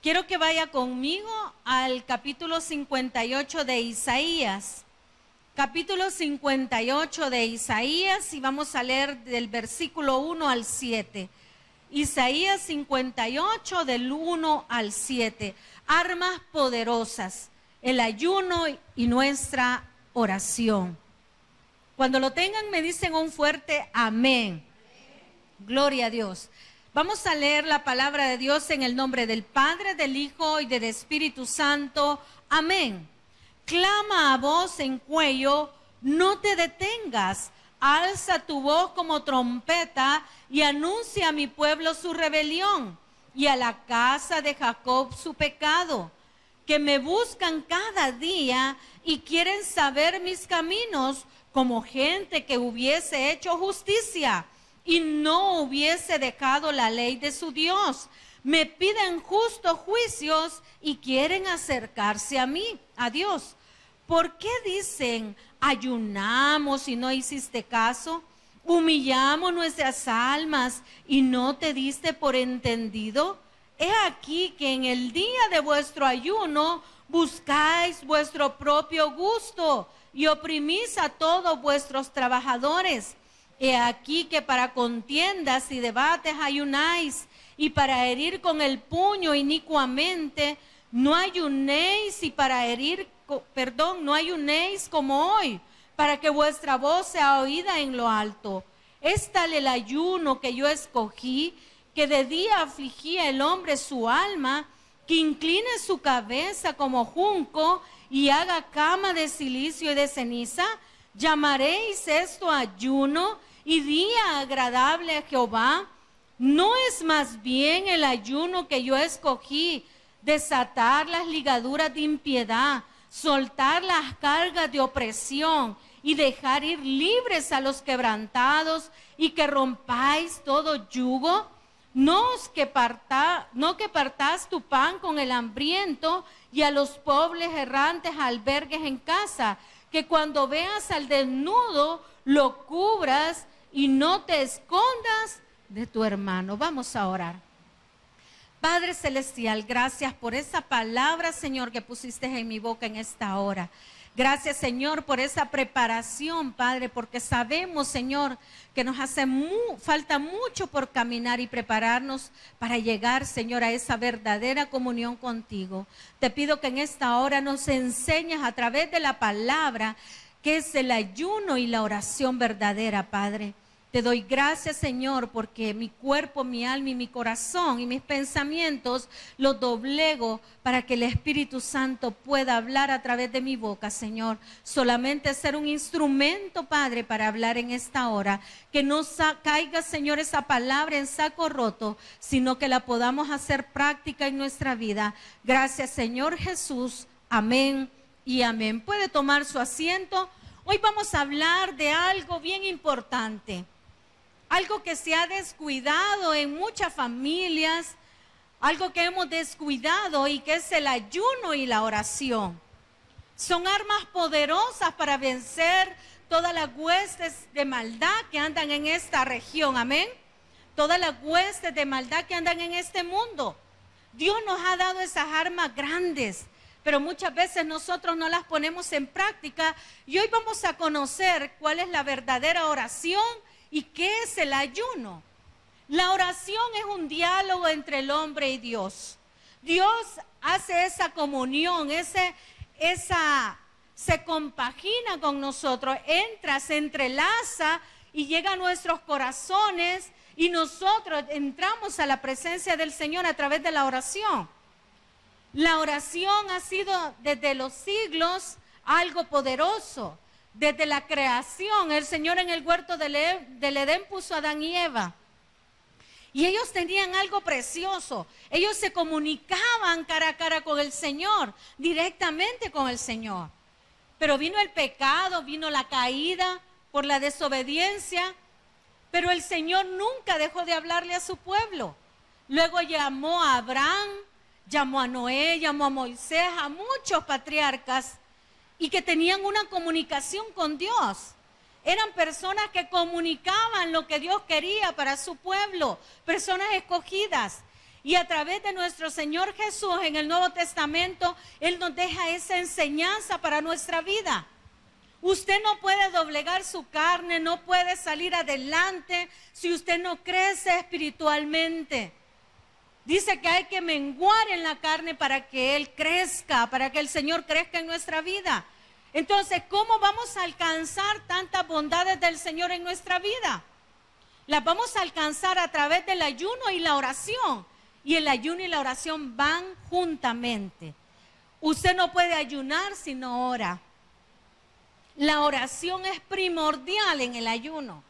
Quiero que vaya conmigo al capítulo 58 de Isaías. Capítulo 58 de Isaías, y vamos a leer del versículo 1 al 7. Isaías 58 del 1 al 7. Armas poderosas, el ayuno y nuestra oración. Cuando lo tengan me dicen un fuerte amén. Gloria a Dios. Vamos a leer la palabra de Dios en el nombre del Padre, del Hijo y del Espíritu Santo. Amén. Clama a voz en cuello, no te detengas. Alza tu voz como trompeta y anuncia a mi pueblo su rebelión y a la casa de Jacob su pecado, que me buscan cada día y quieren saber mis caminos, como gente que hubiese hecho justicia y no hubiese dejado la ley de su Dios. Me piden justos juicios y quieren acercarse a mí, a Dios. ¿Por qué dicen, ayunamos y no hiciste caso? Humillamos nuestras almas y no te diste por entendido. He aquí que en el día de vuestro ayuno buscáis vuestro propio gusto y oprimís a todos vuestros trabajadores. He aquí que para contiendas y debates ayunáis, y para herir con el puño inicuamente, no ayunéis no ayunéis como hoy, para que vuestra voz sea oída en lo alto. Es tal el ayuno que yo escogí, que de día afligía el hombre su alma, que incline su cabeza como junco y haga cama de silicio y de ceniza. ¿Llamaréis esto ayuno y día agradable a Jehová? ¿No es más bien el ayuno que yo escogí, desatar las ligaduras de impiedad, soltar las cargas de opresión y dejar ir libres a los quebrantados, y que rompáis todo yugo? No que partás tu pan con el hambriento y a los pobres errantes albergues en casa, que cuando veas al desnudo lo cubras y no te escondas de tu hermano. Vamos a orar. Padre Celestial, gracias por esa palabra, Señor, que pusiste en mi boca en esta hora. Gracias, Señor, por esa preparación, Padre, porque sabemos, Señor, que nos hace falta mucho por caminar y prepararnos para llegar, Señor, a esa verdadera comunión contigo. Te pido que en esta hora nos enseñes a través de la palabra que es el ayuno y la oración verdadera, Padre. Te doy gracias, Señor, porque mi cuerpo, mi alma y mi corazón y mis pensamientos los doblego para que el Espíritu Santo pueda hablar a través de mi boca, Señor. Solamente ser un instrumento, Padre, para hablar en esta hora. Que no caiga, Señor, esa palabra en saco roto, sino que la podamos hacer práctica en nuestra vida. Gracias, Señor Jesús. Amén y amén. Puede tomar su asiento. Hoy vamos a hablar de algo bien importante. Algo que se ha descuidado en muchas familias, algo que hemos descuidado, y que es el ayuno y la oración. Son armas poderosas para vencer todas las huestes de maldad que andan en esta región, amén. Todas las huestes de maldad que andan en este mundo. Dios nos ha dado esas armas grandes, pero muchas veces nosotros no las ponemos en práctica, y hoy vamos a conocer cuál es la verdadera oración y qué es el ayuno. La oración es un diálogo entre el hombre y Dios. Dios hace esa comunión, se compagina con nosotros, se entrelaza y llega a nuestros corazones, y nosotros entramos a la presencia del Señor a través de la oración. La oración ha sido desde los siglos algo poderoso. Desde la creación, el Señor en el huerto del Edén puso a Adán y Eva. Y ellos tenían algo precioso. Ellos se comunicaban cara a cara con el Señor, directamente con el Señor. Pero vino el pecado, vino la caída por la desobediencia. Pero el Señor nunca dejó de hablarle a su pueblo. Luego llamó a Abraham, llamó a Noé, llamó a Moisés, a muchos patriarcas, y que tenían una comunicación con Dios. Eran personas que comunicaban lo que Dios quería para su pueblo, personas escogidas. Y a través de nuestro Señor Jesús en el Nuevo Testamento, Él nos deja esa enseñanza para nuestra vida. Usted no puede doblegar su carne, no puede salir adelante si usted no crece espiritualmente. Dice que hay que menguar en la carne para que Él crezca, para que el Señor crezca en nuestra vida. Entonces, ¿cómo vamos a alcanzar tantas bondades del Señor en nuestra vida? Las vamos a alcanzar a través del ayuno y la oración. Y el ayuno y la oración van juntamente. Usted no puede ayunar si no ora. La oración es primordial en el ayuno.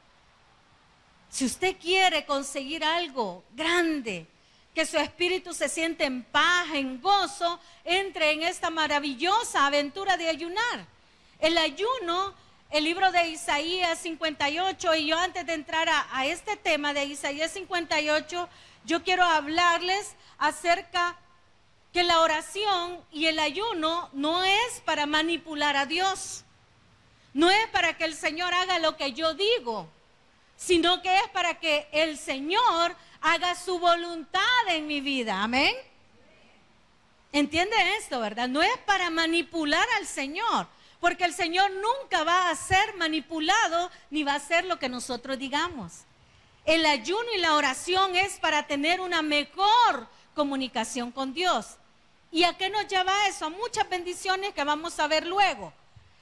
Si usted quiere conseguir algo grande, que su espíritu se siente en paz, en gozo, entre en esta maravillosa aventura de ayunar. El ayuno, el libro de Isaías 58, y yo antes de entrar a este tema de Isaías 58, yo quiero hablarles acerca que la oración y el ayuno no es para manipular a Dios. No es para que el Señor haga lo que yo digo, sino que es para que el Señor haga su voluntad en mi vida. Amén. ¿Entiende esto, verdad? No es para manipular al Señor, porque el Señor nunca va a ser manipulado ni va a hacer lo que nosotros digamos. El ayuno y la oración es para tener una mejor comunicación con Dios. ¿Y a qué nos lleva eso? A muchas bendiciones que vamos a ver luego.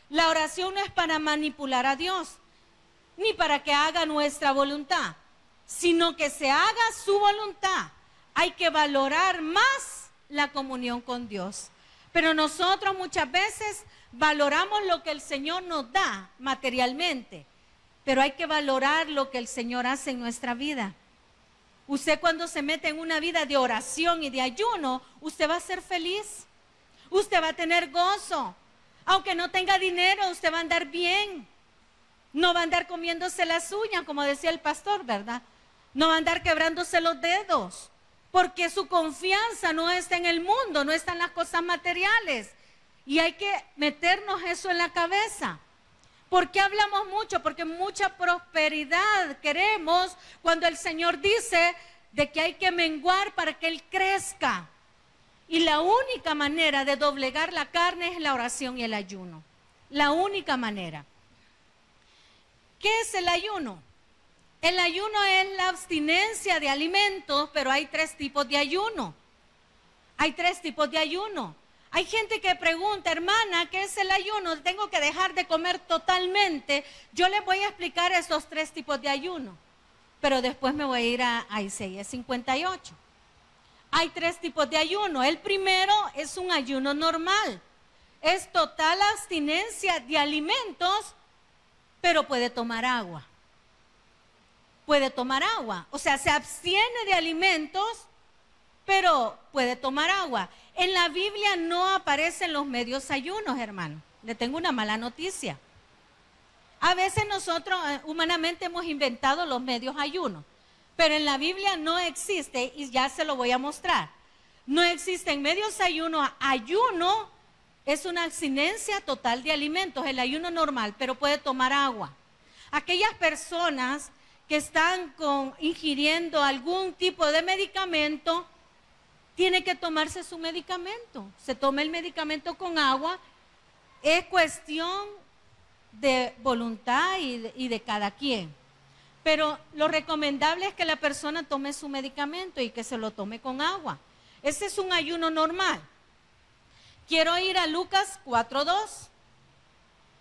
La oración no es para manipular a Dios, ni para que haga nuestra voluntad, sino que se haga su voluntad. Hay que valorar más la comunión con Dios. Pero nosotros muchas veces valoramos lo que el Señor nos da materialmente, pero hay que valorar lo que el Señor hace en nuestra vida. Usted cuando se mete en una vida de oración y de ayuno, usted va a ser feliz, usted va a tener gozo. Aunque no tenga dinero, usted va a andar bien. No va a andar comiéndose las uñas, como decía el pastor, ¿verdad? No va a andar quebrándose los dedos, porque su confianza no está en el mundo, no está en las cosas materiales. Y hay que meternos eso en la cabeza. ¿Por qué hablamos mucho? Porque mucha prosperidad queremos cuando el Señor dice de que hay que menguar para que Él crezca. Y la única manera de doblegar la carne es la oración y el ayuno. La única manera. ¿Qué es el ayuno? El ayuno es la abstinencia de alimentos, pero hay 3 tipos de ayuno. Hay 3 tipos de ayuno. Hay gente que pregunta, hermana, ¿qué es el ayuno? ¿Tengo que dejar de comer totalmente? Yo les voy a explicar esos 3 tipos de ayuno, pero después me voy a ir a Isaías 58. Hay 3 tipos de ayuno. El primero es un ayuno normal. Es total abstinencia de alimentos, pero puede tomar agua. Puede tomar agua. O sea, se abstiene de alimentos, pero puede tomar agua. En la Biblia no aparecen los medios ayunos, hermano. Le tengo una mala noticia. A veces nosotros humanamente hemos inventado los medios ayunos, pero en la Biblia no existe, y ya se lo voy a mostrar. No existen medios ayuno. Ayuno es una abstinencia total de alimentos, el ayuno normal, pero puede tomar agua. Aquellas personas que están ingiriendo algún tipo de medicamento, tienen que tomarse su medicamento. Se toma el medicamento con agua. Es cuestión de voluntad y de cada quien. Pero lo recomendable es que la persona tome su medicamento y que se lo tome con agua. Ese es un ayuno normal. Quiero ir a Lucas 4:2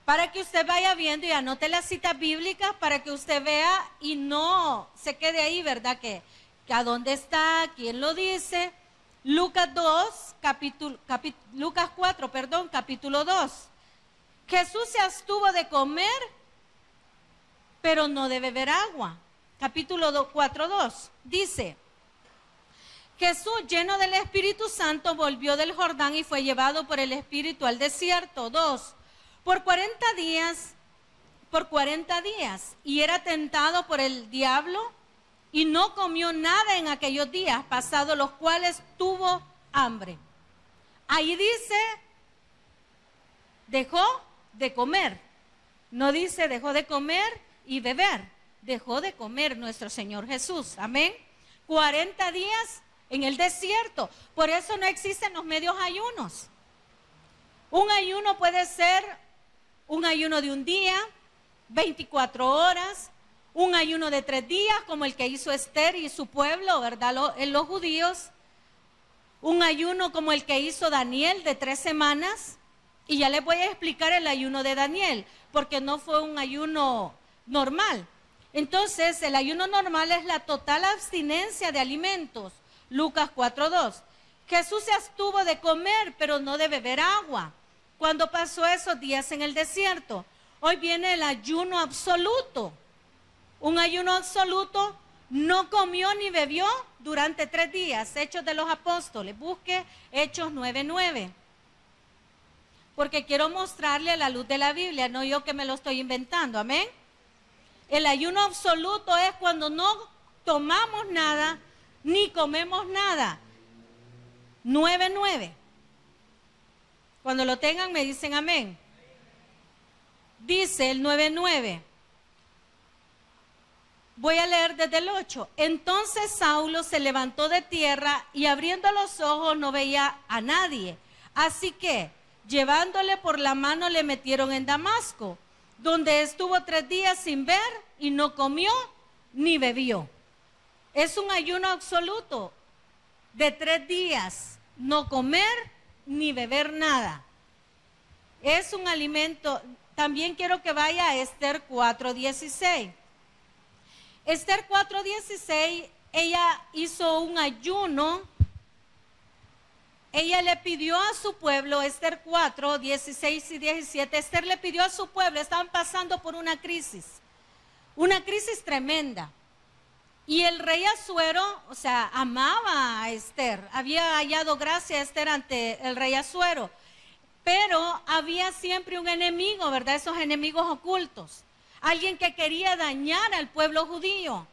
para que usted vaya viendo y anote las citas bíblicas para que usted vea y no se quede ahí, ¿verdad? Que a dónde está, quién lo dice. Lucas 4, capítulo 2. Jesús se abstuvo de comer, pero no de beber agua. Capítulo 4:2 dice: Jesús, lleno del Espíritu Santo, volvió del Jordán y fue llevado por el Espíritu al desierto. 2. Por 40 días, y era tentado por el diablo, y no comió nada en aquellos días, pasados los cuales tuvo hambre. Ahí dice, dejó de comer. No dice dejó de comer y beber. Dejó de comer nuestro Señor Jesús. Amén. 40 días en el desierto. Por eso no existen los medios ayunos. Un ayuno puede ser un ayuno de un día, 24 horas, un ayuno de 3 días, como el que hizo Esther y su pueblo, ¿verdad? Los judíos. Un ayuno como el que hizo Daniel de 3 semanas. Y ya les voy a explicar el ayuno de Daniel, porque no fue un ayuno normal. Entonces, el ayuno normal es la total abstinencia de alimentos. Lucas 4:2. Jesús se abstuvo de comer, pero no de beber agua, cuando pasó esos días en el desierto. Hoy viene el ayuno absoluto. Un ayuno absoluto, no comió ni bebió durante 3 días. Hechos de los Apóstoles, busque Hechos 9:9. Porque quiero mostrarle a la luz de la Biblia, no yo que me lo estoy inventando, amén. El ayuno absoluto es cuando no tomamos nada, ni comemos nada. 9:9. Cuando lo tengan me dicen amén. Dice el 9:9. Voy a leer desde el 8. Entonces Saulo se levantó de tierra y abriendo los ojos no veía a nadie. Así que, llevándole por la mano, le metieron en Damasco, donde estuvo 3 días sin ver y no comió ni bebió. Es un ayuno absoluto de 3 días, no comer ni beber nada. Es un alimento. También quiero que vaya a Esther 4:16. Esther 4:16, ella hizo un ayuno. Ella le pidió a su pueblo, Esther 4:16 y 17, Esther le pidió a su pueblo, estaban pasando por una crisis tremenda. Y el rey Asuero, o sea, amaba a Esther, había hallado gracia a Esther ante el rey Asuero, pero había siempre un enemigo, ¿verdad? Esos enemigos ocultos, alguien que quería dañar al pueblo judío,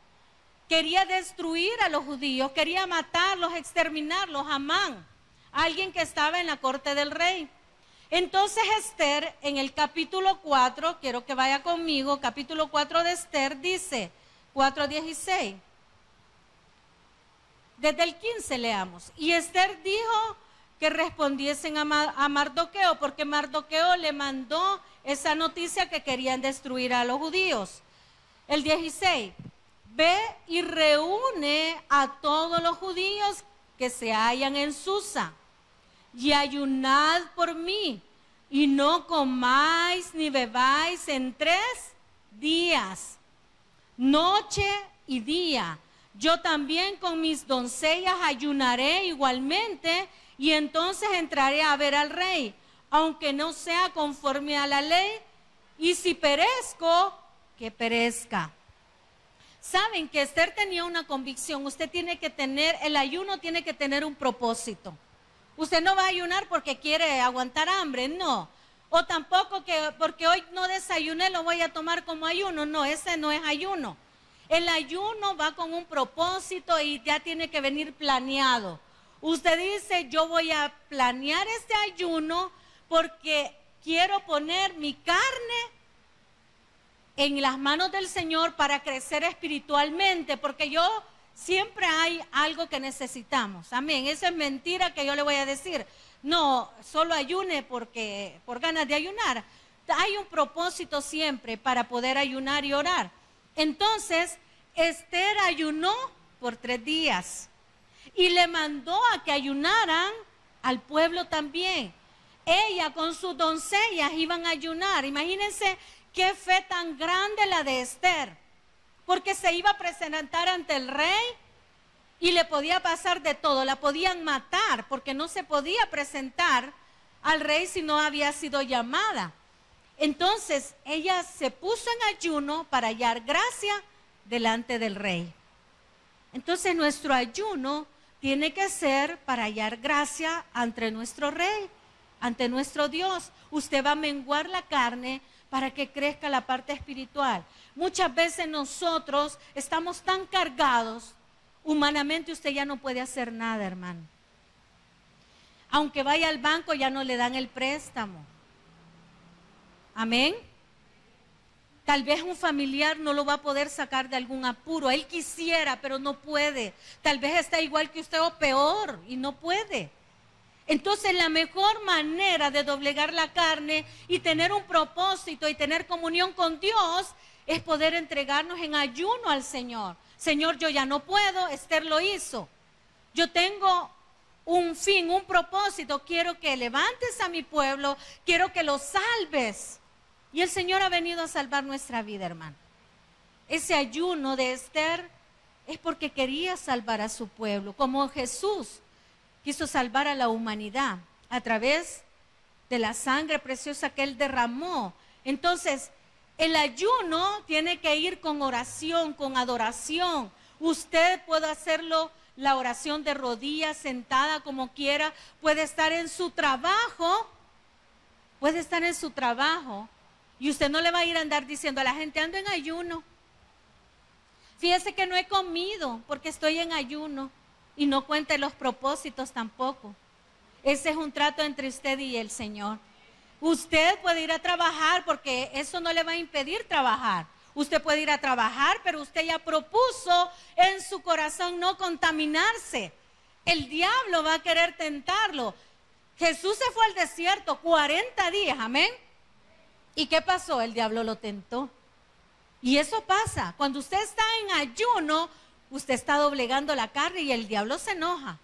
quería destruir a los judíos, quería matarlos, exterminarlos, Amán. Alguien que estaba en la corte del rey. Entonces Esther, en el capítulo 4, quiero que vaya conmigo, capítulo 4 de Esther, dice, 4:16. Desde el 15 leamos. Y Esther dijo que respondiesen a Mardoqueo, porque Mardoqueo le mandó esa noticia que querían destruir a los judíos. El 16. Ve y reúne a todos los judíos que se hallan en Susa, y ayunad por mí, y no comáis ni bebáis en 3 días, noche y día. Yo también con mis doncellas ayunaré igualmente, y entonces entraré a ver al rey, aunque no sea conforme a la ley, y si perezco, que perezca. Saben que Esther tenía una convicción. Usted tiene que tener, el ayuno tiene que tener un propósito. Usted no va a ayunar porque quiere aguantar hambre, no. O tampoco que porque hoy no desayuné lo voy a tomar como ayuno, no, ese no es ayuno. El ayuno va con un propósito y ya tiene que venir planeado. Usted dice, yo voy a planear este ayuno porque quiero poner mi carne en las manos del Señor para crecer espiritualmente, porque siempre hay algo que necesitamos. Amén. Esa es mentira que yo le voy a decir. No, solo ayune por ganas de ayunar. Hay un propósito siempre para poder ayunar y orar. Entonces, Esther ayunó por 3 días y le mandó a que ayunaran al pueblo también. Ella con sus doncellas iban a ayunar. Imagínense qué fe tan grande la de Esther, porque se iba a presentar ante el rey y le podía pasar de todo, la podían matar, porque no se podía presentar al rey si no había sido llamada. Entonces ella se puso en ayuno para hallar gracia delante del rey. Entonces nuestro ayuno tiene que ser para hallar gracia ante nuestro rey, ante nuestro Dios. Usted va a menguar la carne para que crezca la parte espiritual. Muchas veces nosotros estamos tan cargados, humanamente usted ya no puede hacer nada, hermano. Aunque vaya al banco ya no le dan el préstamo. Amén. Tal vez un familiar no lo va a poder sacar de algún apuro. Él quisiera, pero no puede. Tal vez está igual que usted o peor y no puede. Entonces la mejor manera de doblegar la carne y tener un propósito y tener comunión con Dios es poder entregarnos en ayuno al Señor. Señor, yo ya no puedo, Esther lo hizo. Yo tengo un fin, un propósito. Quiero que levantes a mi pueblo, quiero que lo salves. Y el Señor ha venido a salvar nuestra vida, hermano. Ese ayuno de Esther es porque quería salvar a su pueblo, como Jesús quiso salvar a la humanidad a través de la sangre preciosa que Él derramó. Entonces, el ayuno tiene que ir con oración, con adoración. Usted puede hacerlo, la oración de rodillas, sentada, como quiera. Puede estar en su trabajo, y usted no le va a ir a andar diciendo a la gente, ando en ayuno. Fíjese que no he comido porque estoy en ayuno. Y no cuente los propósitos tampoco. Ese es un trato entre usted y el Señor. Usted puede ir a trabajar porque eso no le va a impedir trabajar. Usted puede ir a trabajar, pero usted ya propuso en su corazón no contaminarse. El diablo va a querer tentarlo. Jesús se fue al desierto 40 días, amén. ¿Y qué pasó? El diablo lo tentó. Y eso pasa. Cuando usted está en ayuno, usted está doblegando la carne y el diablo se enoja.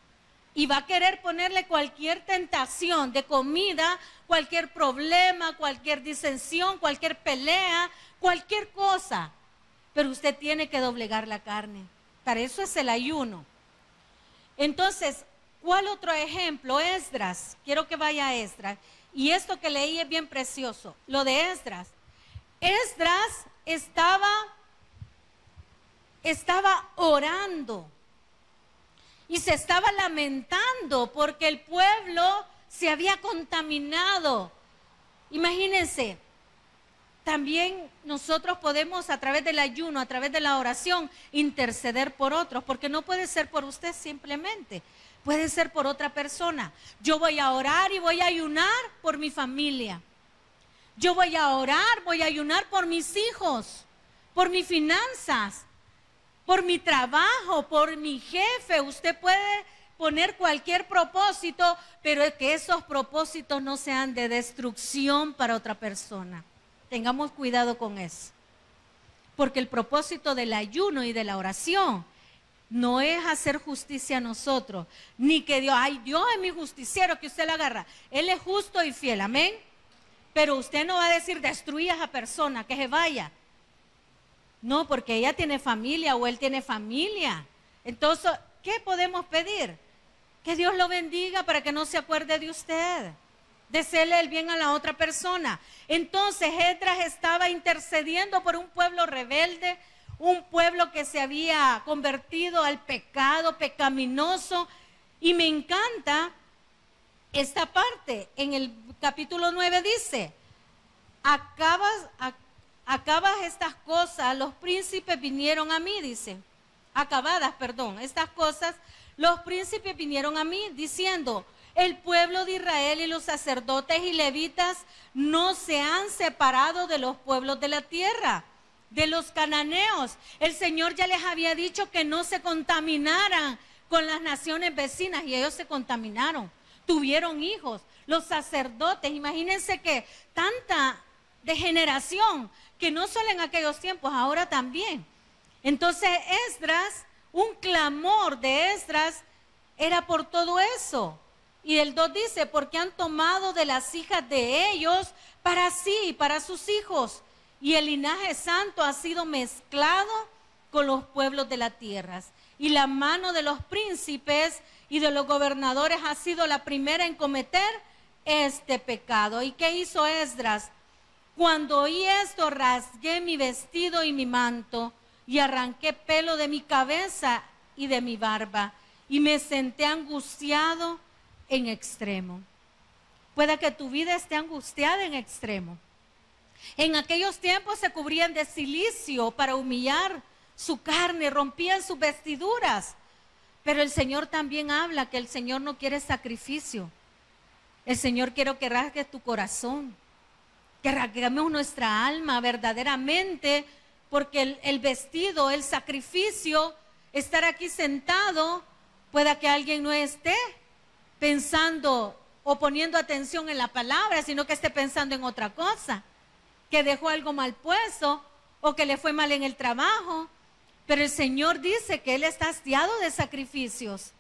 Y va a querer ponerle cualquier tentación de comida, cualquier problema, cualquier disensión, cualquier pelea, cualquier cosa. Pero usted tiene que doblegar la carne. Para eso es el ayuno. Entonces, ¿cuál otro ejemplo? Esdras. Quiero que vaya a Esdras. Y esto que leí es bien precioso. Lo de Esdras. Esdras estaba orando y se estaba lamentando porque el pueblo se había contaminado. Imagínense, también nosotros podemos a través del ayuno, a través de la oración, interceder por otros, porque no puede ser por usted simplemente, puede ser por otra persona. Yo voy a orar y voy a ayunar por mi familia. Yo voy a orar, voy a ayunar por mis hijos, por mis finanzas, por mi trabajo, por mi jefe. Usted puede poner cualquier propósito, pero es que esos propósitos no sean de destrucción para otra persona. Tengamos cuidado con eso. Porque el propósito del ayuno y de la oración no es hacer justicia a nosotros, ni que Dios, ay, Dios es mi justiciero, que usted la agarra. Él es justo y fiel, amén. Pero usted no va a decir, destruí a esa persona, que se vaya. No, porque ella tiene familia o él tiene familia. Entonces, ¿qué podemos pedir? Que Dios lo bendiga para que no se acuerde de usted. Desearle el bien a la otra persona. Entonces, Esdras estaba intercediendo por un pueblo rebelde, un pueblo que se había convertido al pecado, pecaminoso. Y me encanta esta parte. En el capítulo 9 dice, acabadas estas cosas, los príncipes vinieron a mí, dice. Estas cosas, los príncipes vinieron a mí diciendo, el pueblo de Israel y los sacerdotes y levitas no se han separado de los pueblos de la tierra, de los cananeos. El Señor ya les había dicho que no se contaminaran con las naciones vecinas y ellos se contaminaron, tuvieron hijos. Los sacerdotes, imagínense que tanta degeneración, que no solo en aquellos tiempos, ahora también. Entonces Esdras, un clamor de Esdras era por todo eso. Y el 2 dice, porque han tomado de las hijas de ellos para sí y para sus hijos. Y el linaje santo ha sido mezclado con los pueblos de la tierra. Y la mano de los príncipes y de los gobernadores ha sido la primera en cometer este pecado. ¿Y qué hizo Esdras? Cuando oí esto, rasgué mi vestido y mi manto y arranqué pelo de mi cabeza y de mi barba y me senté angustiado en extremo. Puede que tu vida esté angustiada en extremo. En aquellos tiempos se cubrían de cilicio para humillar su carne, rompían sus vestiduras. Pero el Señor también habla que el Señor no quiere sacrificio. El Señor quiere que rasgues tu corazón, que rasguemos nuestra alma verdaderamente, porque el vestido, el sacrificio, estar aquí sentado, pueda que alguien no esté pensando o poniendo atención en la palabra, sino que esté pensando en otra cosa, que dejó algo mal puesto o que le fue mal en el trabajo. Pero el Señor dice que Él está hastiado de sacrificios.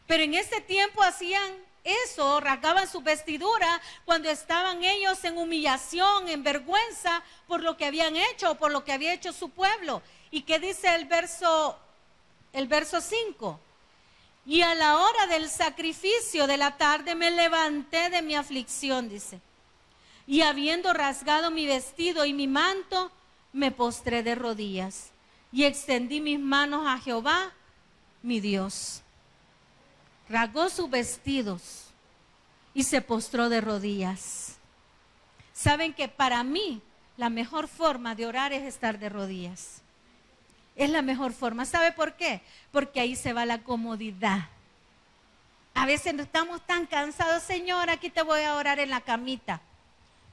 Pero en ese tiempo hacían eso, rasgaban su vestidura cuando estaban ellos en humillación, en vergüenza por lo que habían hecho o por lo que había hecho su pueblo. ¿Y qué dice el verso 5? Y a la hora del sacrificio de la tarde me levanté de mi aflicción, dice. Y habiendo rasgado mi vestido y mi manto, me postré de rodillas y extendí mis manos a Jehová, mi Dios. Rasgó sus vestidos y se postró de rodillas. Saben que para mí la mejor forma de orar es estar de rodillas. Es la mejor forma. ¿Sabe por qué? Porque ahí se va la comodidad. A veces estamos tan cansados, Señor, aquí te voy a orar en la camita.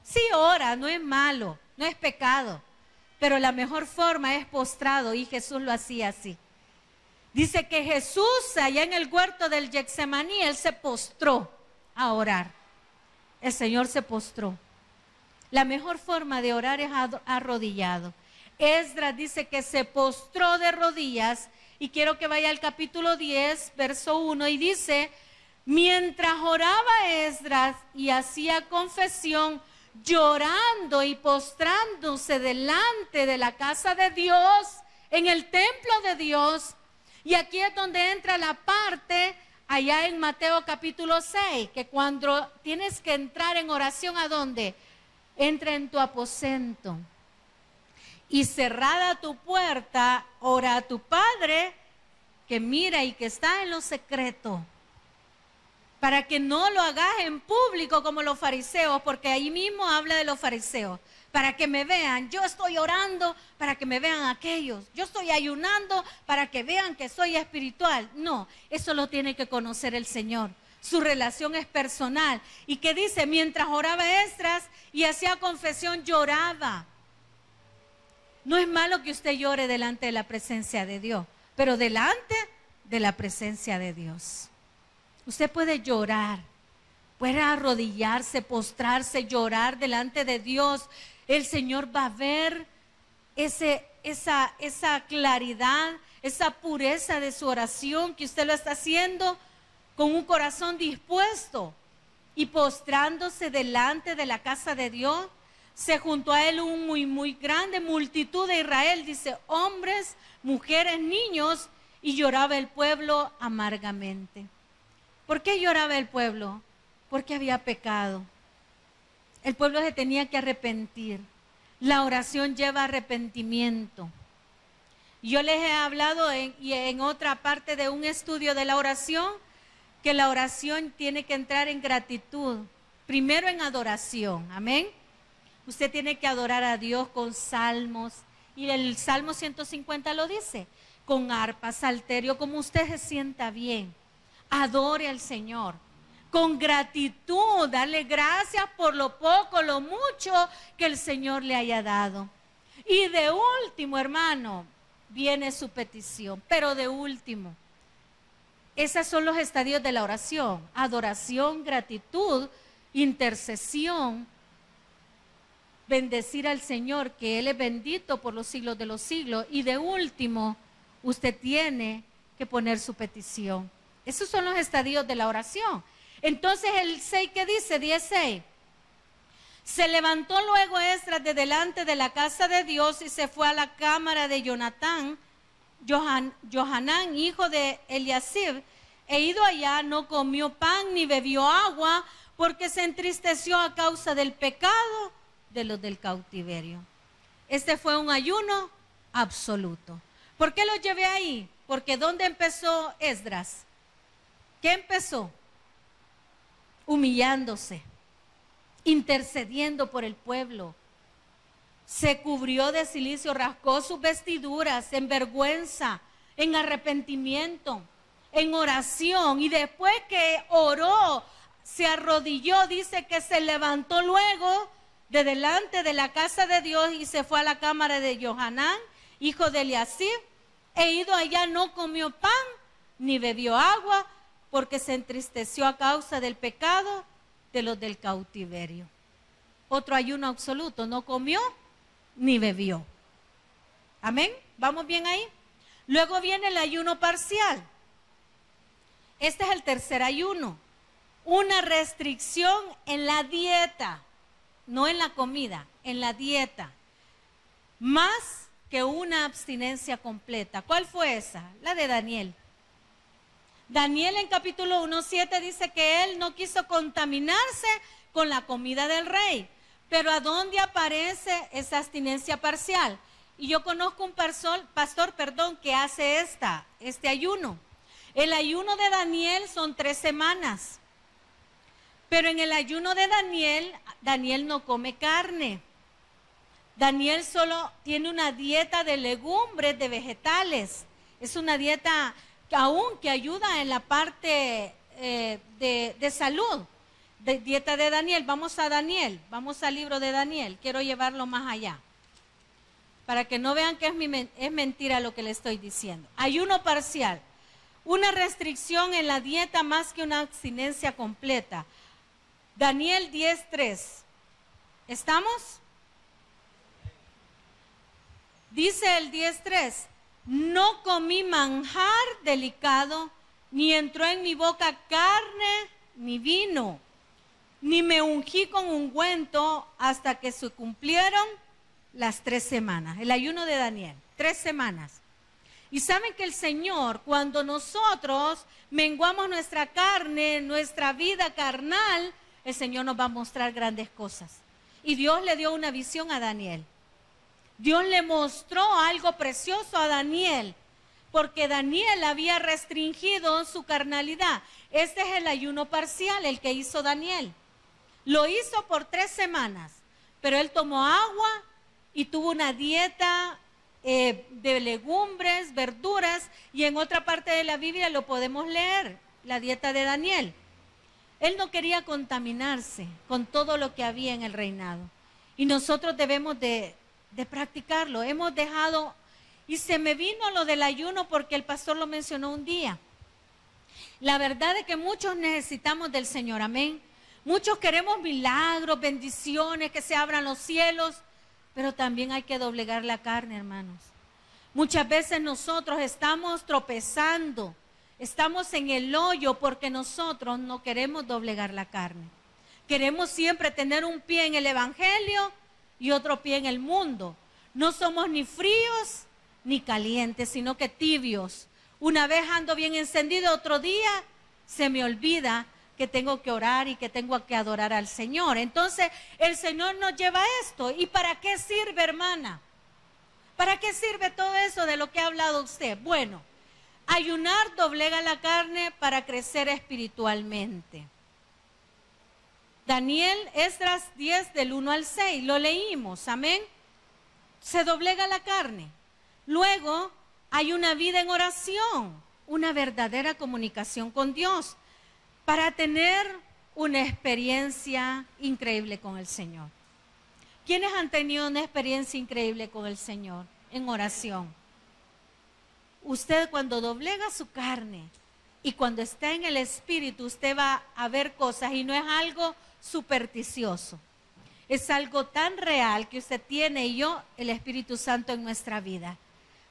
Sí, ora, no es malo, no es pecado, pero la mejor forma es postrado, y Jesús lo hacía así. Dice que Jesús allá en el huerto del Getsemaní, Él se postró a orar. El Señor se postró. La mejor forma de orar es arrodillado. Esdras dice que se postró de rodillas, y quiero que vaya al capítulo 10, verso 1, y dice: mientras oraba Esdras y hacía confesión, llorando y postrándose delante de la casa de Dios, en el templo de Dios. Y aquí es donde entra la parte, allá en Mateo capítulo 6, que cuando tienes que entrar en oración, ¿a dónde? Entra en tu aposento. Y cerrada tu puerta, ora a tu Padre que mira y que está en lo secreto. Para que no lo hagas en público como los fariseos, porque ahí mismo habla de los fariseos. Para que me vean, yo estoy orando para que me vean aquellos. Yo estoy ayunando para que vean que soy espiritual. No, eso lo tiene que conocer el Señor. Su relación es personal. Y que dice, mientras oraba Esdras y hacía confesión, lloraba. No es malo que usted llore delante de la presencia de Dios, pero delante de la presencia de Dios. Usted puede llorar, puede arrodillarse, postrarse, llorar delante de Dios. El Señor va a ver esa claridad, esa pureza de su oración, que usted lo está haciendo con un corazón dispuesto y postrándose delante de la casa de Dios. Se juntó a él un muy grande multitud de Israel, dice, hombres, mujeres, niños, y lloraba el pueblo amargamente. ¿Por qué lloraba el pueblo? Porque había pecado. El pueblo se tenía que arrepentir. La oración lleva arrepentimiento. Yo les he hablado en otra parte de un estudio de la oración, que la oración tiene que entrar en gratitud, primero en adoración, amén. Usted tiene que adorar a Dios con salmos, y el Salmo 150 lo dice, con arpa, salterio, como usted se sienta bien. Adore al Señor con gratitud, darle gracias por lo poco, lo mucho que el Señor le haya dado. Y de último, hermano, viene su petición, pero de último. Esos son los estadios de la oración: adoración, gratitud, intercesión, bendecir al Señor, que Él es bendito por los siglos de los siglos. Y de último, usted tiene que poner su petición. Esos son los estadios de la oración. Entonces el 6, ¿qué dice? 16. Se levantó luego Esdras de delante de la casa de Dios y se fue a la cámara de Johanán, hijo de Eliasib. E ido allá, no comió pan ni bebió agua, porque se entristeció a causa del pecado de los del cautiverio. Este fue un ayuno absoluto. ¿Por qué lo llevé ahí? Porque ¿dónde empezó Esdras? ¿Qué empezó? Humillándose, intercediendo por el pueblo. Se cubrió de cilicio, rasgó sus vestiduras en vergüenza, en arrepentimiento, en oración. Y después que oró, se arrodilló, dice que se levantó luego de delante de la casa de Dios y se fue a la cámara de Johanán, hijo de Eliasib. E ido allá no comió pan ni bebió agua, porque se entristeció a causa del pecado de los del cautiverio. Otro ayuno absoluto, no comió ni bebió. Amén, ¿vamos bien ahí? Luego viene el ayuno parcial. Este es el tercer ayuno. Una restricción en la dieta, no en la comida, en la dieta. Más que una abstinencia completa. ¿Cuál fue esa? La de Daniel. Daniel en capítulo 1:7 dice que él no quiso contaminarse con la comida del rey. Pero ¿a dónde aparece esa abstinencia parcial? Y yo conozco un pastor, que hace este ayuno. El ayuno de Daniel son 3 semanas. Pero en el ayuno de Daniel no come carne. Daniel solo tiene una dieta de legumbres, de vegetales. Es una dieta que ayuda en la parte de salud. De dieta de Daniel. Vamos al libro de Daniel. Quiero llevarlo más allá, para que no vean que es mentira lo que le estoy diciendo. Ayuno parcial, una restricción en la dieta más que una abstinencia completa. Daniel 10:3. ¿Estamos? Dice el 10:3, no comí manjar delicado, ni entró en mi boca carne ni vino, ni me ungí con ungüento hasta que se cumplieron las 3 semanas. El ayuno de Daniel, 3 semanas. Y saben que el Señor, cuando nosotros menguamos nuestra carne, nuestra vida carnal, el Señor nos va a mostrar grandes cosas. Y Dios le dio una visión a Daniel. Dios le mostró algo precioso a Daniel, porque Daniel había restringido su carnalidad. Este es el ayuno parcial, el que hizo Daniel. Lo hizo por 3 semanas, pero él tomó agua y tuvo una dieta de legumbres, verduras, y en otra parte de la Biblia lo podemos leer, la dieta de Daniel. Él no quería contaminarse con todo lo que había en el reinado, y nosotros debemos de practicarlo. Hemos dejado, y se me vino lo del ayuno porque el pastor lo mencionó un día. La verdad es que muchos necesitamos del Señor, amén. Muchos queremos milagros, bendiciones, que se abran los cielos, pero también hay que doblegar la carne, hermanos. Muchas veces nosotros estamos tropezando, estamos en el hoyo porque nosotros no queremos doblegar la carne. Queremos siempre tener un pie en el evangelio y otro pie en el mundo. No somos ni fríos ni calientes, sino que tibios. Una vez ando bien encendido, otro día se me olvida que tengo que orar y que tengo que adorar al Señor. Entonces el Señor nos lleva a esto. ¿Y para qué sirve, hermana? ¿Para qué sirve todo eso de lo que ha hablado usted? Bueno, ayunar doblega la carne para crecer espiritualmente. Daniel, Esdras 10 del 1 al 6, lo leímos, amén. Se doblega la carne. Luego hay una vida en oración, una verdadera comunicación con Dios, para tener una experiencia increíble con el Señor. ¿Quiénes han tenido una experiencia increíble con el Señor en oración? Usted, cuando doblega su carne y cuando está en el Espíritu, usted va a ver cosas, y no es algo supersticioso. Es algo tan real que usted tiene, y yo, el Espíritu Santo en nuestra vida.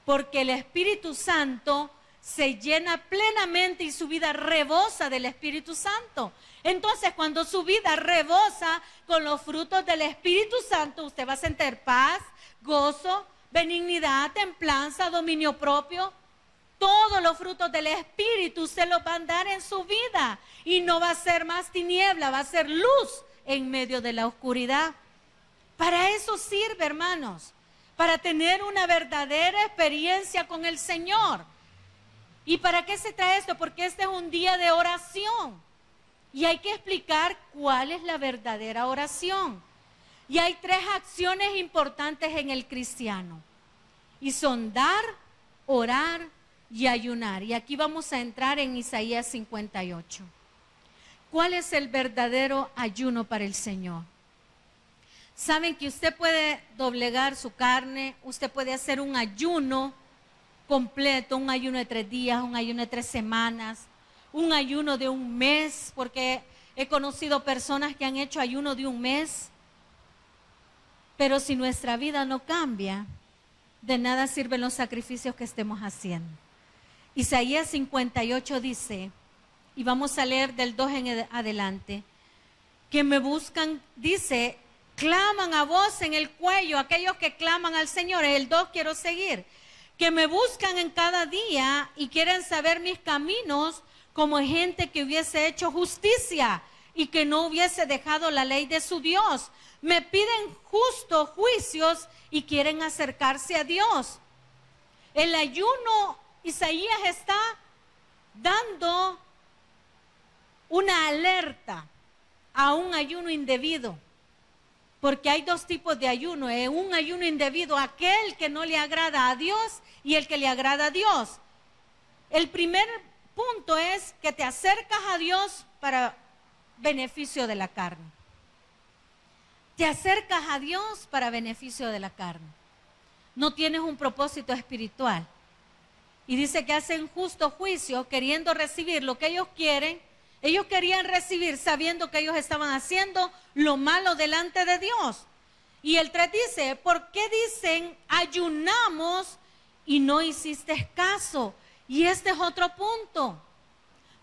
Porque el Espíritu Santo se llena plenamente y su vida rebosa del Espíritu Santo. Entonces, cuando su vida rebosa con los frutos del Espíritu Santo, usted va a sentir paz, gozo, benignidad, templanza, dominio propio. Todos los frutos del Espíritu se los va a dar en su vida, y no va a ser más tiniebla, va a ser luz en medio de la oscuridad. Para eso sirve, hermanos, para tener una verdadera experiencia con el Señor. ¿Y para qué se trae esto? Porque este es un día de oración, y hay que explicar cuál es la verdadera oración. Y hay 3 acciones importantes en el cristiano, y son dar, orar y ayunar. Y aquí vamos a entrar en Isaías 58. ¿Cuál es el verdadero ayuno para el Señor? Saben que usted puede doblegar su carne, usted puede hacer un ayuno completo, un ayuno de 3 días, un ayuno de 3 semanas, un ayuno de un mes, porque he conocido personas que han hecho ayuno de un mes. Pero si nuestra vida no cambia, de nada sirven los sacrificios que estemos haciendo. Isaías 58 dice, y vamos a leer del 2 en adelante, que me buscan, dice, claman a voz en el cuello, aquellos que claman al Señor. El 2 quiero seguir, que me buscan en cada día y quieren saber mis caminos, como gente que hubiese hecho justicia y que no hubiese dejado la ley de su Dios. Me piden justos juicios y quieren acercarse a Dios. El ayuno, Isaías está dando una alerta a un ayuno indebido, porque hay 2 tipos de ayuno. Un ayuno indebido, aquel que no le agrada a Dios y el que le agrada a Dios. El primer punto es que te acercas a Dios para beneficio de la carne. Te acercas a Dios para beneficio de la carne. No tienes un propósito espiritual. Y dice que hacen justo juicio queriendo recibir lo que ellos quieren. Ellos querían recibir sabiendo que ellos estaban haciendo lo malo delante de Dios. Y el 3 dice, ¿por qué dicen ayunamos y no hiciste caso? Y este es otro punto.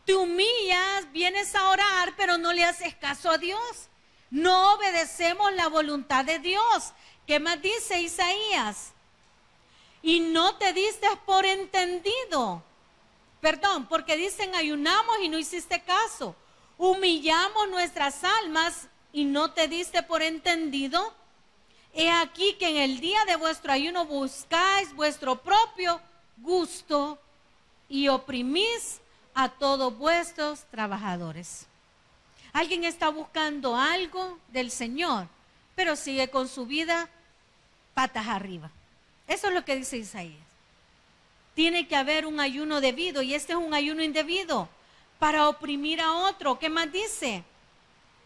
Te humillas, vienes a orar, pero no le haces caso a Dios. No obedecemos la voluntad de Dios. ¿Qué más dice Isaías? Y no te diste por entendido. Perdón, porque dicen ayunamos y no hiciste caso. Humillamos nuestras almas y no te diste por entendido. He aquí que en el día de vuestro ayuno buscáis vuestro propio gusto y oprimís a todos vuestros trabajadores. Alguien está buscando algo del Señor, pero sigue con su vida patas arriba. Eso es lo que dice Isaías. Tiene que haber un ayuno debido, y este es un ayuno indebido para oprimir a otro. ¿Qué más dice?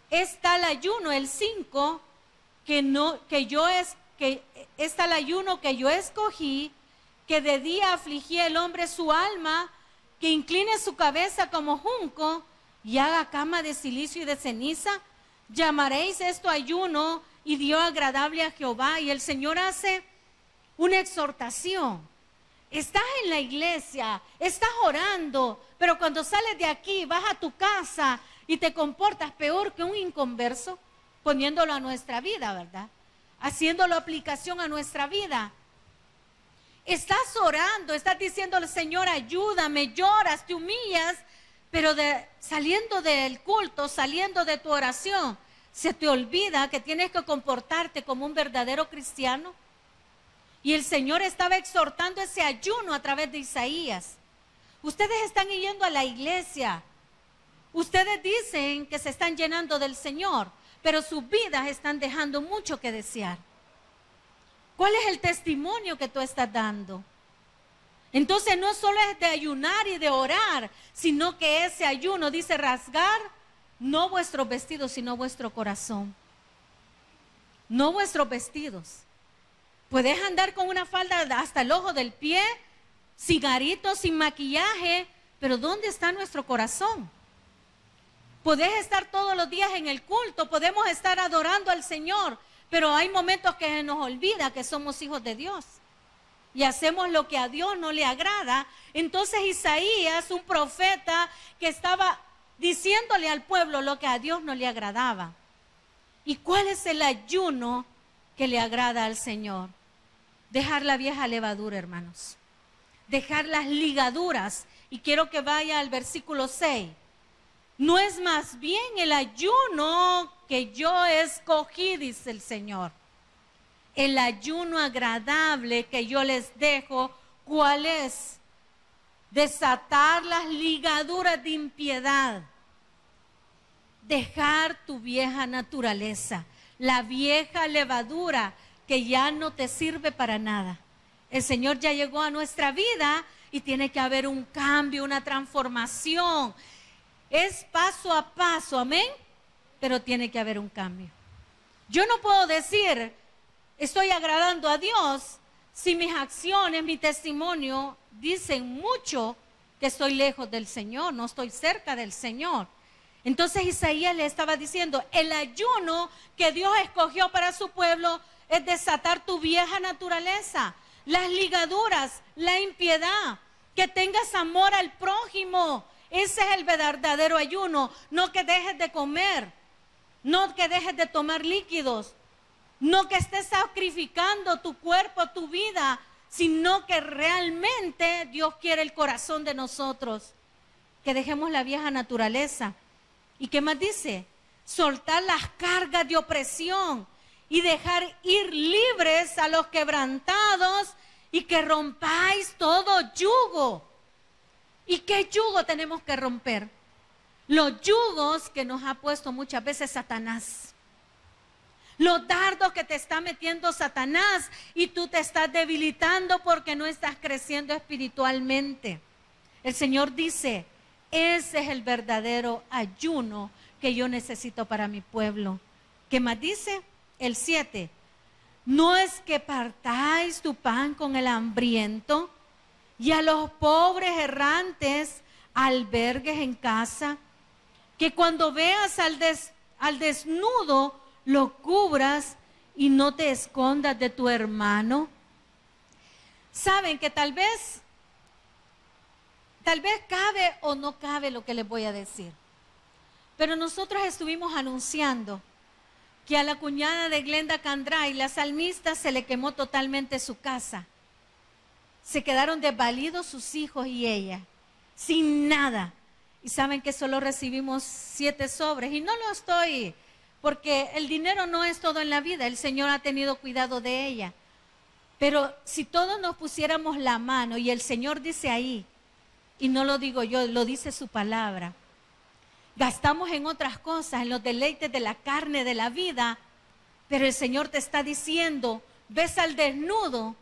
Está el ayuno, el 5, está el ayuno que yo escogí, que de día afligía el hombre su alma, que incline su cabeza como junco y haga cama de silicio y de ceniza. Llamaréis esto ayuno y Dios agradable a Jehová. Y el Señor hace una exhortación. Estás en la iglesia, estás orando, pero cuando sales de aquí, vas a tu casa y te comportas peor que un inconverso, poniéndolo a nuestra vida, ¿verdad? Haciéndolo aplicación a nuestra vida. Estás orando, estás diciéndole, Señor, ayúdame, lloras, te humillas, pero saliendo del culto, saliendo de tu oración, se te olvida que tienes que comportarte como un verdadero cristiano. Y el Señor estaba exhortando ese ayuno a través de Isaías. Ustedes están yendo a la iglesia. Ustedes dicen que se están llenando del Señor, pero sus vidas están dejando mucho que desear. ¿Cuál es el testimonio que tú estás dando? Entonces no solo es de ayunar y de orar, sino que ese ayuno dice rasgar no vuestros vestidos, sino vuestro corazón. No vuestros vestidos. Puedes andar con una falda hasta el ojo del pie, cigarritos, sin maquillaje, pero ¿dónde está nuestro corazón? Podés estar todos los días en el culto, podemos estar adorando al Señor, pero hay momentos que se nos olvida que somos hijos de Dios y hacemos lo que a Dios no le agrada. Entonces Isaías, un profeta que estaba diciéndole al pueblo lo que a Dios no le agradaba. ¿Y cuál es el ayuno que le agrada al Señor? Dejar la vieja levadura, hermanos. Dejar las ligaduras. Y quiero que vaya al versículo 6. No es más bien el ayuno que yo escogí, dice el Señor. El ayuno agradable que yo les dejo, ¿cuál es? Desatar las ligaduras de impiedad. Dejar tu vieja naturaleza, la vieja levadura que ya no te sirve para nada. El Señor ya llegó a nuestra vida y tiene que haber un cambio, una transformación. Es paso a paso, amén, pero tiene que haber un cambio. Yo no puedo decir, estoy agradando a Dios, si mis acciones, mi testimonio dicen mucho que estoy lejos del Señor, no estoy cerca del Señor. Entonces Isaías le estaba diciendo, el ayuno que Dios escogió para su pueblo es desatar tu vieja naturaleza, las ligaduras, la impiedad, que tengas amor al prójimo. Ese es el verdadero ayuno, no que dejes de comer, no que dejes de tomar líquidos, no que estés sacrificando tu cuerpo, tu vida, sino que realmente Dios quiere el corazón de nosotros, que dejemos la vieja naturaleza. ¿Y qué más dice? Soltar las cargas de opresión y dejar ir libres a los quebrantados y que rompáis todo yugo. ¿Y qué yugo tenemos que romper? Los yugos que nos ha puesto muchas veces Satanás. Los dardos que te está metiendo Satanás y tú te estás debilitando porque no estás creciendo espiritualmente. El Señor dice, ese es el verdadero ayuno que yo necesito para mi pueblo. ¿Qué más dice? El 7. No es que partáis tu pan con el hambriento y a los pobres errantes albergues en casa, que cuando veas al desnudo lo cubras y no te escondas de tu hermano. Saben que tal vez cabe o no cabe lo que les voy a decir. Pero nosotros estuvimos anunciando que a la cuñada de Glenda Candray, la salmista, se le quemó totalmente su casa. Se quedaron desvalidos sus hijos y ella, sin nada. Y saben que solo recibimos 7 sobres. Y no lo estoy, porque el dinero no es todo en la vida. El Señor ha tenido cuidado de ella. Pero si todos nos pusiéramos la mano, y el Señor dice ahí, y no lo digo yo, lo dice su palabra, gastamos en otras cosas, en los deleites de la carne, de la vida, pero el Señor te está diciendo, ves al desnudo,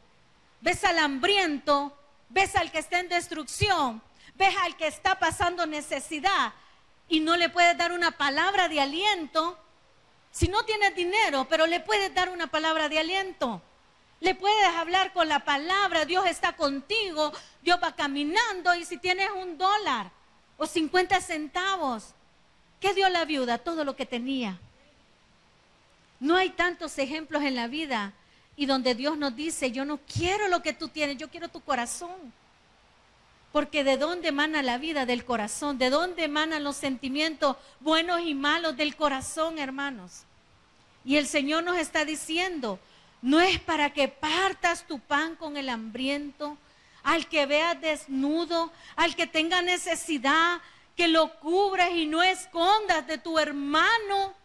ves al hambriento, ves al que está en destrucción, ves al que está pasando necesidad y no le puedes dar una palabra de aliento. Si no tienes dinero, pero le puedes dar una palabra de aliento. Le puedes hablar con la palabra, Dios está contigo, Dios va caminando. Y si tienes $1 o 50 centavos, ¿qué dio la viuda? Todo lo que tenía. No hay tantos ejemplos en la vida y donde Dios nos dice, yo no quiero lo que tú tienes, yo quiero tu corazón. Porque ¿de dónde emana la vida? Del corazón. ¿De dónde emanan los sentimientos buenos y malos? Del corazón, hermanos. Y el Señor nos está diciendo, no es para que partas tu pan con el hambriento, al que veas desnudo, al que tenga necesidad, que lo cubras y no escondas de tu hermano.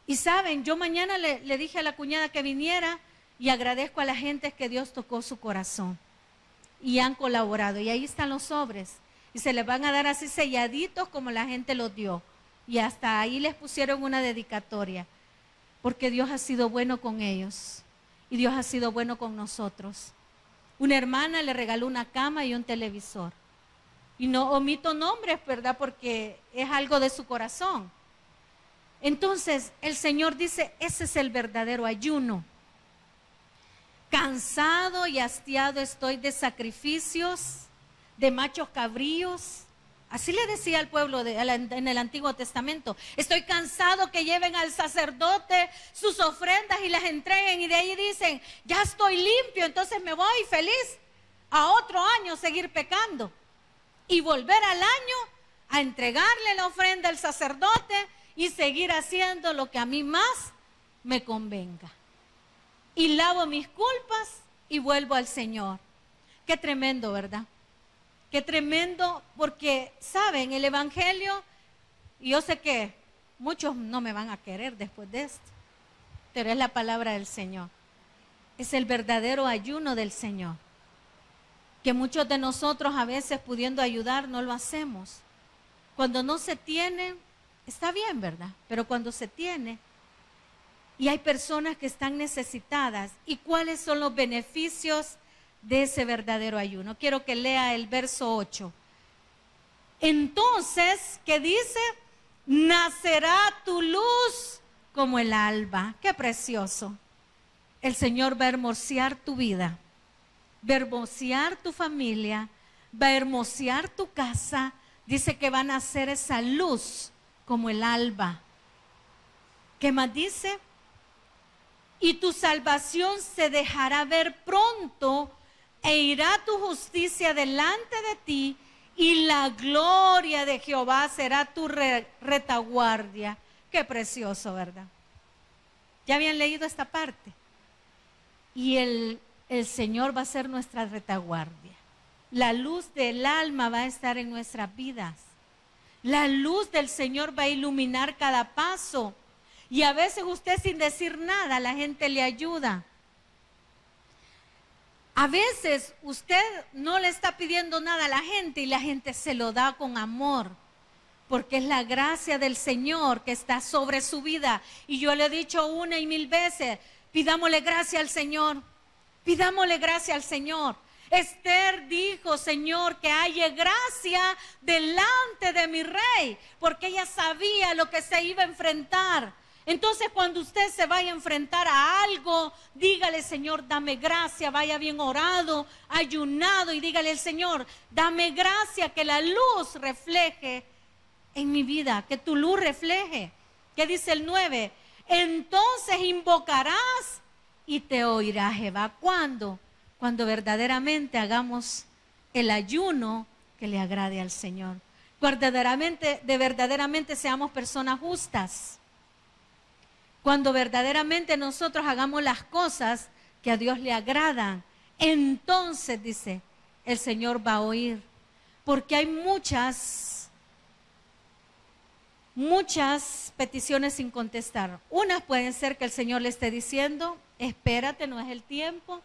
Y saben, yo mañana le dije a la cuñada que viniera y agradezco a la gente que Dios tocó su corazón y han colaborado. Y ahí están los sobres y se les van a dar así selladitos como la gente los dio. Y hasta ahí les pusieron una dedicatoria, porque Dios ha sido bueno con ellos y Dios ha sido bueno con nosotros. Una hermana le regaló una cama y un televisor. Y no omito nombres, ¿verdad? Porque es algo de su corazón. Entonces, el Señor dice, ese es el verdadero ayuno. Cansado y hastiado estoy de sacrificios, de machos cabríos. Así le decía al pueblo en el Antiguo Testamento. Estoy cansado que lleven al sacerdote sus ofrendas y las entreguen. Y de ahí dicen, ya estoy limpio, entonces me voy feliz a otro año seguir pecando. Y volver al año a entregarle la ofrenda al sacerdote y seguir haciendo lo que a mí más me convenga. Y lavo mis culpas y vuelvo al Señor. Qué tremendo, ¿verdad? Qué tremendo, porque, ¿saben? El Evangelio, y yo sé que muchos no me van a querer después de esto, pero es la palabra del Señor. Es el verdadero ayuno del Señor. Que muchos de nosotros a veces pudiendo ayudar no lo hacemos. Cuando no se tiene, está bien, ¿verdad? Pero cuando se tiene, y hay personas que están necesitadas, ¿y cuáles son los beneficios de ese verdadero ayuno? Quiero que lea el verso 8. Entonces, ¿qué dice? Nacerá tu luz como el alba. Qué precioso. El Señor va a hermosear tu vida, va a hermosear tu familia, va a hermosear tu casa. Dice que van a hacer esa luz como el alba. ¿Qué más dice? Y tu salvación se dejará ver pronto, e irá tu justicia delante de ti, y la gloria de Jehová será tu retaguardia. Qué precioso, ¿verdad? ¿Ya habían leído esta parte? Y el Señor va a ser nuestra retaguardia. La luz del alma va a estar en nuestras vidas. La luz del Señor va a iluminar cada paso. Y a veces usted sin decir nada, la gente le ayuda. A veces usted no le está pidiendo nada a la gente y la gente se lo da con amor. Porque es la gracia del Señor que está sobre su vida. Y yo le he dicho una y mil veces, pidámosle gracia al Señor. Pidámosle gracia al Señor. Esther dijo, Señor, que haya gracia delante de mi rey, porque ella sabía lo que se iba a enfrentar. Entonces, cuando usted se vaya a enfrentar a algo, dígale, Señor, dame gracia, vaya bien orado, ayunado, y dígale, Señor, dame gracia, que la luz refleje en mi vida, que tu luz refleje. ¿Qué dice el 9? Entonces invocarás y te oirá Jehová. ¿Cuándo? Cuando verdaderamente hagamos el ayuno que le agrade al Señor. Verdaderamente seamos personas justas. Cuando verdaderamente nosotros hagamos las cosas que a Dios le agradan, entonces, dice, el Señor va a oír. Porque hay muchas peticiones sin contestar. Unas pueden ser que el Señor le esté diciendo, espérate, no es el tiempo.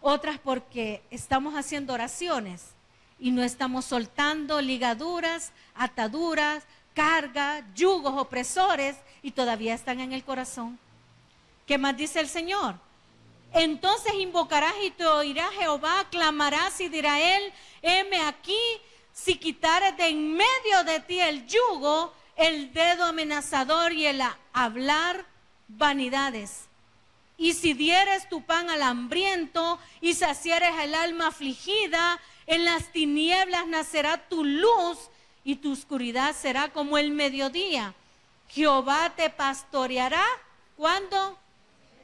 Otras porque estamos haciendo oraciones y no estamos soltando ligaduras, ataduras, cargas, yugos opresores, y todavía están en el corazón. ¿Qué más dice el Señor? Entonces invocarás y te oirá Jehová, clamarás y dirá él, heme aquí, si quitares de en medio de ti el yugo, el dedo amenazador y el hablar vanidades. Y si dieres tu pan al hambriento y saciares el alma afligida, en las tinieblas nacerá tu luz y tu oscuridad será como el mediodía. Jehová te pastoreará, ¿cuándo?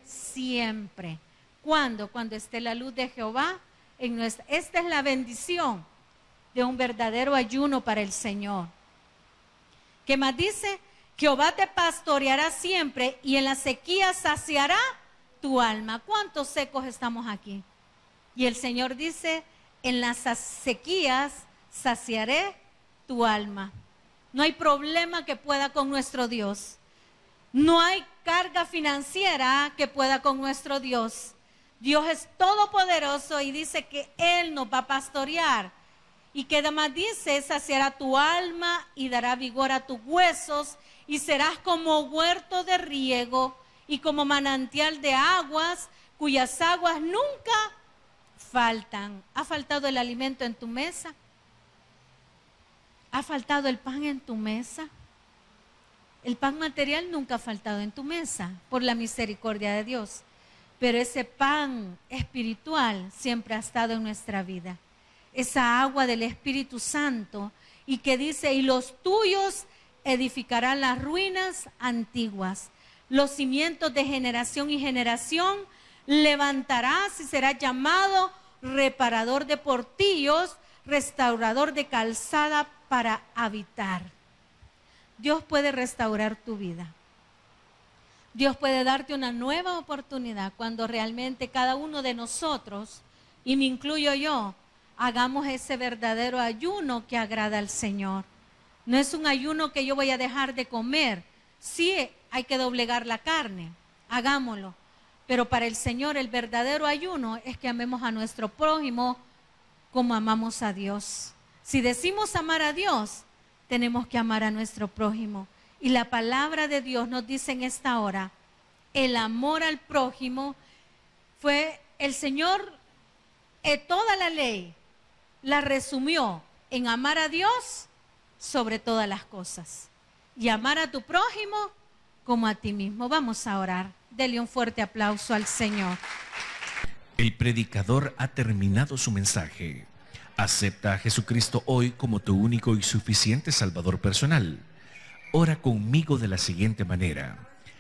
Siempre. ¿Cuándo? Cuando esté la luz de Jehová en nuestra. Esta es la bendición de un verdadero ayuno para el Señor. ¿Qué más dice? Jehová te pastoreará siempre y en la sequía saciará tu alma. ¿Cuántos secos estamos aquí? Y el Señor dice, en las sequías saciaré tu alma. No hay problema que pueda con nuestro Dios. No hay carga financiera que pueda con nuestro Dios. Dios es todopoderoso y dice que Él nos va a pastorear. Y que además dice, saciará tu alma y dará vigor a tus huesos y serás como huerto de riego y como manantial de aguas, cuyas aguas nunca faltan. ¿Ha faltado el alimento en tu mesa? ¿Ha faltado el pan en tu mesa? El pan material nunca ha faltado en tu mesa, por la misericordia de Dios. Pero ese pan espiritual siempre ha estado en nuestra vida. Esa agua del Espíritu Santo, y que dice, y los tuyos edificarán las ruinas antiguas. Los cimientos de generación y generación levantarás y serás llamado reparador de portillos, restaurador de calzada para habitar. Dios puede restaurar tu vida. Dios puede darte una nueva oportunidad cuando realmente cada uno de nosotros, y me incluyo yo, hagamos ese verdadero ayuno que agrada al Señor. No es un ayuno que yo voy a dejar de comer. Sí, hay que doblegar la carne, hagámoslo. Pero para el Señor el verdadero ayuno es que amemos a nuestro prójimo como amamos a Dios. Si decimos amar a Dios, tenemos que amar a nuestro prójimo. Y la palabra de Dios nos dice en esta hora, el amor al prójimo fue el Señor, toda la ley la resumió en amar a Dios sobre todas las cosas. Y amar a tu prójimo como a ti mismo. Vamos a orar. Dele un fuerte aplauso al Señor. El predicador ha terminado su mensaje. Acepta a Jesucristo hoy como tu único y suficiente Salvador personal. Ora conmigo de la siguiente manera.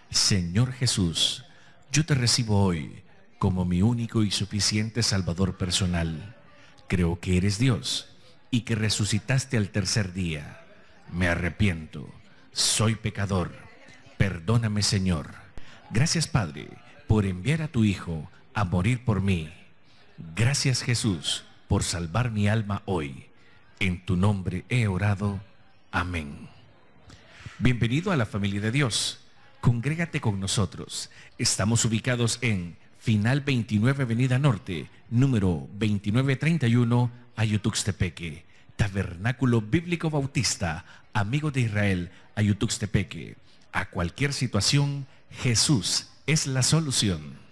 Señor Jesús, yo te recibo hoy como mi único y suficiente Salvador personal. Creo que eres Dios y que resucitaste al tercer día. Me arrepiento. Soy pecador. Perdóname, Señor. Gracias, Padre, por enviar a tu Hijo a morir por mí. Gracias, Jesús, por salvar mi alma hoy. En tu nombre he orado. Amén. Bienvenido a la familia de Dios. Congrégate con nosotros. Estamos ubicados en Final 29 Avenida Norte, número 2931, Ayutuxtepeque. Tabernáculo Bíblico Bautista, Amigo de Israel, Ayutuxtepeque. A cualquier situación, Jesús es la solución.